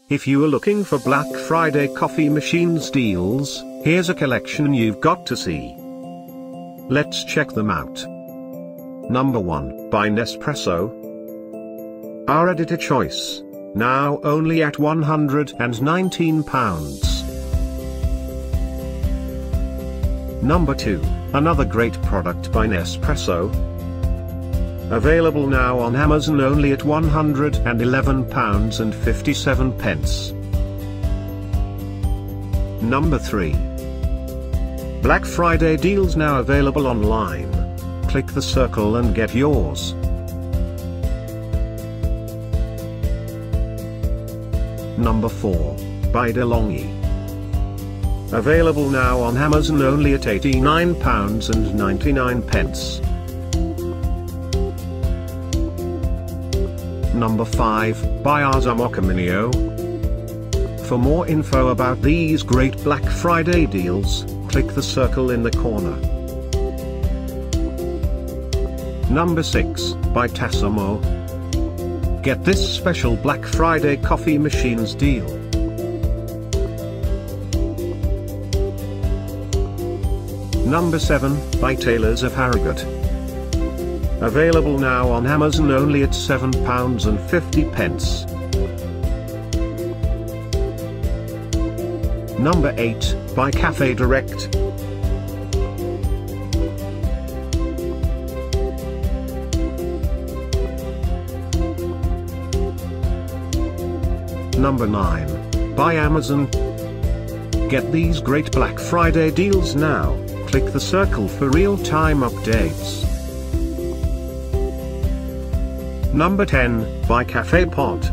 If you are looking for Black Friday coffee machines deals, here's a collection you've got to see. Let's check them out. Number 1, by Nespresso. Our editor choice, now only at £119. Number 2, another great product by Nespresso. Available now on Amazon only at £111.57. Number 3. Black Friday deals now available online. Click the circle and get yours. Number 4, by DeLonghi. Available now on Amazon only at £89.99. Number 5, by Arzum Okka Minio. For more info about these great Black Friday deals, click the circle in the corner. Number 6, by Tassimo. Get this special Black Friday coffee machines deal. Number 7, by Tailors of Harrogate. Available now on Amazon only at £7.50. Number 8, by Cafe Direct. Number 9, by Amazon. Get these great Black Friday deals now, click the circle for real-time updates. Number 10, by Cafe Pot.